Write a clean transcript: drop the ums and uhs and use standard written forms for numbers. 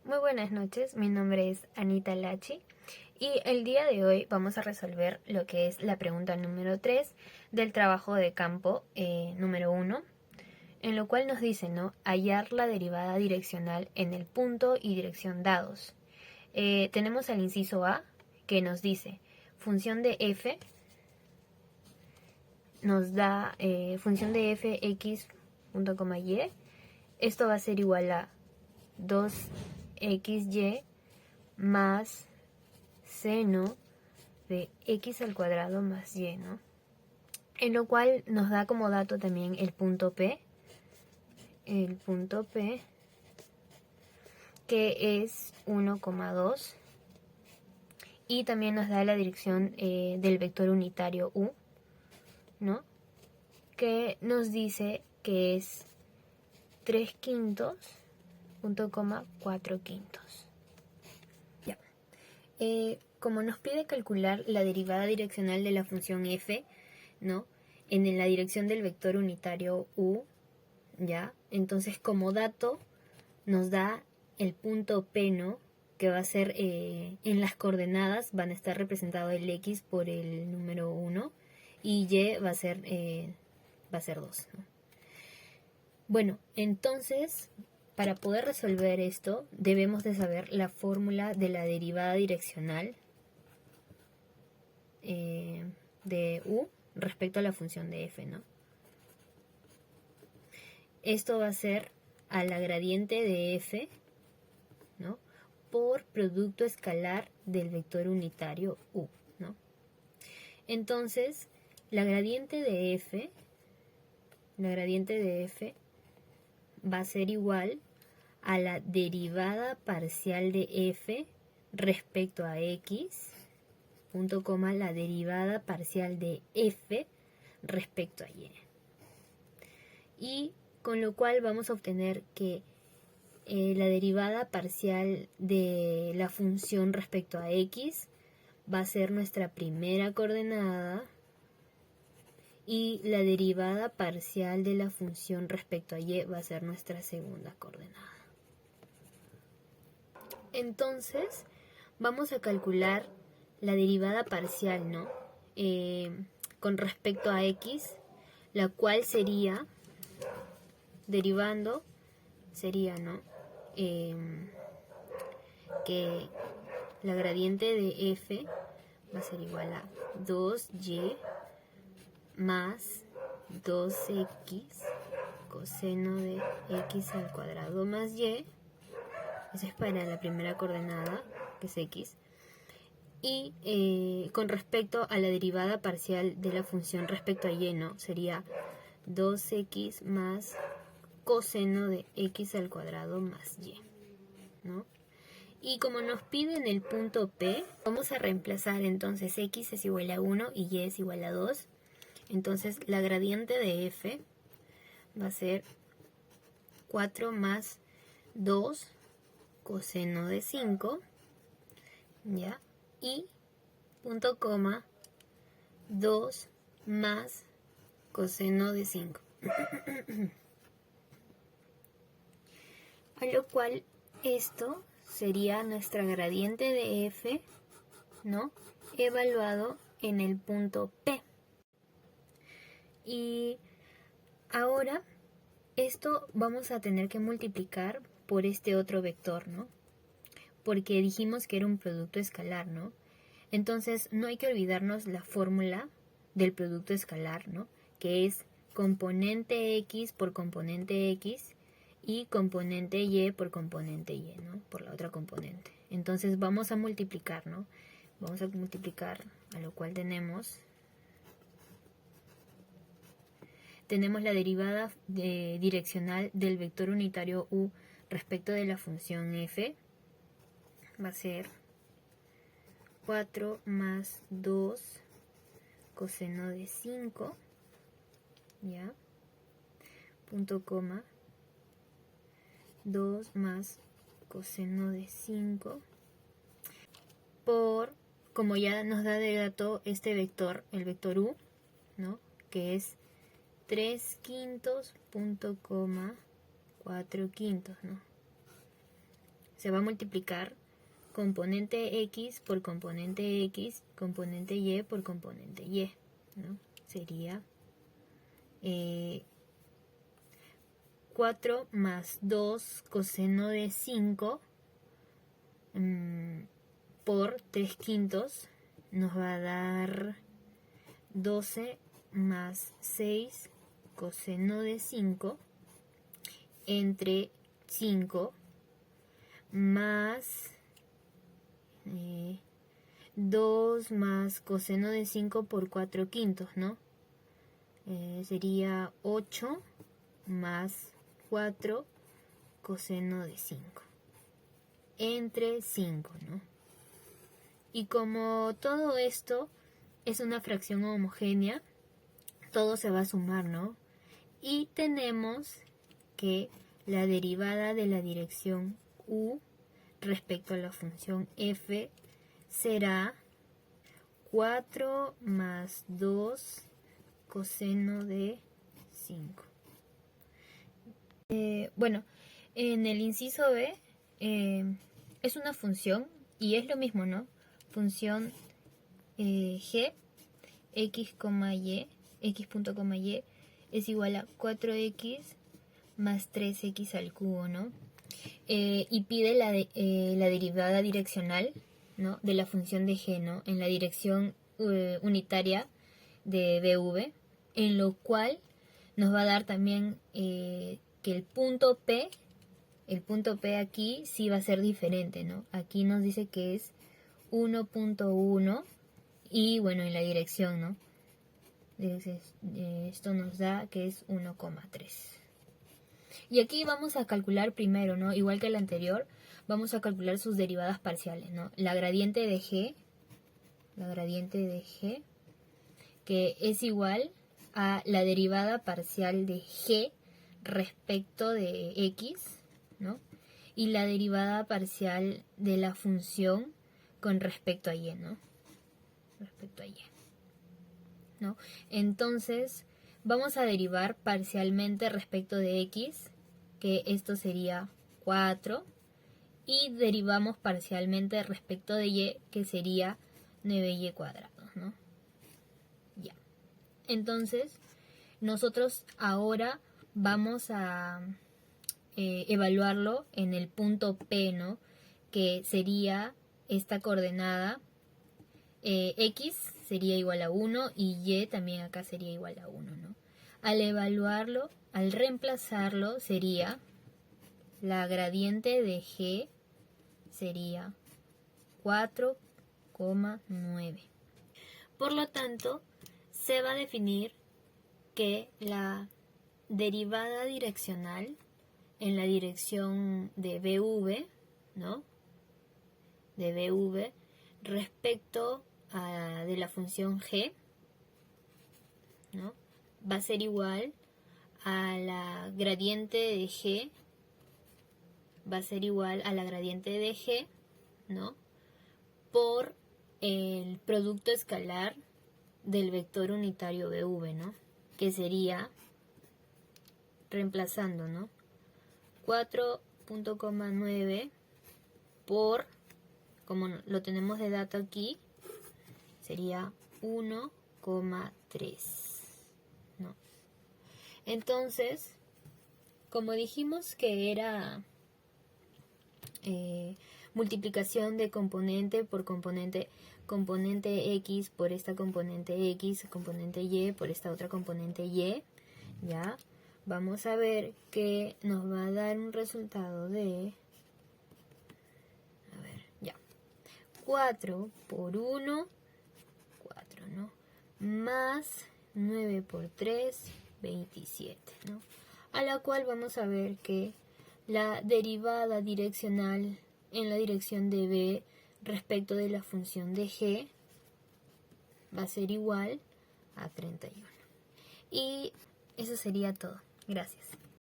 Muy buenas noches, mi nombre es Anita Lachi y el día de hoy vamos a resolver lo que es la pregunta número 3 del trabajo de campo número 1, en lo cual nos dice, ¿no? Hallar la derivada direccional en el punto y dirección dados. Tenemos al inciso A que nos dice función de f nos da función de f x punto coma y. Esto va a ser igual a 2xy más seno de x al cuadrado más y, ¿no? En lo cual nos da como dato también el punto P, que es 1,2, y también nos da la dirección del vector unitario u, ¿no? Que nos dice que es 3/5, punto coma 4/5. Ya. Como nos pide calcular la derivada direccional de la función f, ¿no? En la dirección del vector unitario u, ¿ya? Entonces como dato nos da el punto P, ¿no? Que va a ser en las coordenadas van a estar representado el x por el número 1 y y va a ser 2, ¿no? Bueno, entonces, para poder resolver esto, debemos de saber la fórmula de la derivada direccional de u respecto a la función de f, ¿no? Esto va a ser a la gradiente de f, ¿no? Por producto escalar del vector unitario u, ¿no? Entonces, la gradiente de f va a ser igual a la derivada parcial de f respecto a x, punto coma, la derivada parcial de f respecto a y. Y con lo cual vamos a obtener que la derivada parcial de la función respecto a x va a ser nuestra primera coordenada y la derivada parcial de la función respecto a y va a ser nuestra segunda coordenada. Entonces, vamos a calcular la derivada parcial, ¿no? Con respecto a x, la cual sería, derivando, sería, ¿no? Que la gradiente de f va a ser igual a 2y más 2x coseno de x al cuadrado más y. Eso es para la primera coordenada, que es x. Y con respecto a la derivada parcial de la función respecto a y, ¿no? Sería 2x más coseno de x al cuadrado más y, ¿no? Y como nos piden el punto P, vamos a reemplazar entonces x es igual a 1 y y es igual a 2. Entonces la gradiente de f va a ser 4 más 2 coseno de 5, ¿ya? Y punto coma 2 más coseno de 5. A lo cual esto sería nuestra gradiente de f, ¿no? Evaluado en el punto P. Y ahora esto vamos a tener que multiplicar por este otro vector, ¿no? Porque dijimos que era un producto escalar, ¿no? Entonces no hay que olvidarnos la fórmula del producto escalar, ¿no? Que es componente x por componente x y componente y por componente y, ¿no? Por la otra componente. Entonces vamos a multiplicar, ¿no? Vamos a multiplicar, a lo cual tenemos la derivada direccional del vector unitario u respecto de la función f. Va a ser 4 más 2 coseno de 5, ¿ya? Punto coma 2 más coseno de 5 por, como ya nos da de dato este vector, el vector u, ¿no? Que es 3/5 punto coma 4/5, ¿no? se va a multiplicar componente X por componente X, componente Y por componente Y, ¿no? Sería 4 más 2 coseno de 5 por 3 quintos nos va a dar 12 más 6 coseno de 5 entre 5 más 2 más coseno de 5 por 4 quintos, ¿no? Sería 8 más 4 coseno de 5 entre 5, ¿no? Y como todo esto es una fracción homogénea, todo se va a sumar, ¿no? Y tenemos que la derivada de la dirección u respecto a la función f será 4 más 2 coseno de 5. Bueno, en el inciso B es una función y es lo mismo, ¿no? Función g, x, y, x punto, y es igual a 4x más 3x al cubo, ¿no? Y pide la derivada direccional, ¿no? De la función de g, ¿no? En la dirección unitaria de BV, en lo cual nos va a dar también que el punto P aquí sí va a ser diferente, ¿no? Aquí nos dice que es 1.1 y bueno, en la dirección, ¿no? Esto nos da que es 1,3. Y aquí vamos a calcular primero, ¿no? Igual que el anterior, vamos a calcular sus derivadas parciales, ¿no? La gradiente de g, que es igual a la derivada parcial de g respecto de x, ¿no? Y la derivada parcial de la función con respecto a y, ¿no? Respecto a y, ¿no? Entonces, vamos a derivar parcialmente respecto de x, que esto sería 4, y derivamos parcialmente respecto de y, que sería 9y cuadrados, ¿no? Ya. Entonces, nosotros ahora vamos a evaluarlo en el punto P, ¿no? Que sería esta coordenada x sería igual a 1 y y también acá sería igual a 1, ¿no? Al evaluarlo, al reemplazarlo, sería la gradiente de g sería 4,9. Por lo tanto, se va a definir que la derivada direccional en la dirección de BV, ¿no? De BV respecto de la función g, ¿no? Va a ser igual a la gradiente de g, ¿no? Por el producto escalar del vector unitario BV, ¿no? Que sería, reemplazando, ¿no? 4.9 por, como lo tenemos de dato aquí, sería 1,3, ¿no? Entonces, como dijimos que era multiplicación de componente por componente, componente X por esta componente X, componente Y por esta otra componente Y, ¿ya? Vamos a ver que nos va a dar un resultado de, 4 por 1, 4, ¿no? Más 9 por 3, 27, ¿no? A la cual vamos a ver que la derivada direccional en la dirección de B respecto de la función de G va a ser igual a 31. Y eso sería todo. Gracias.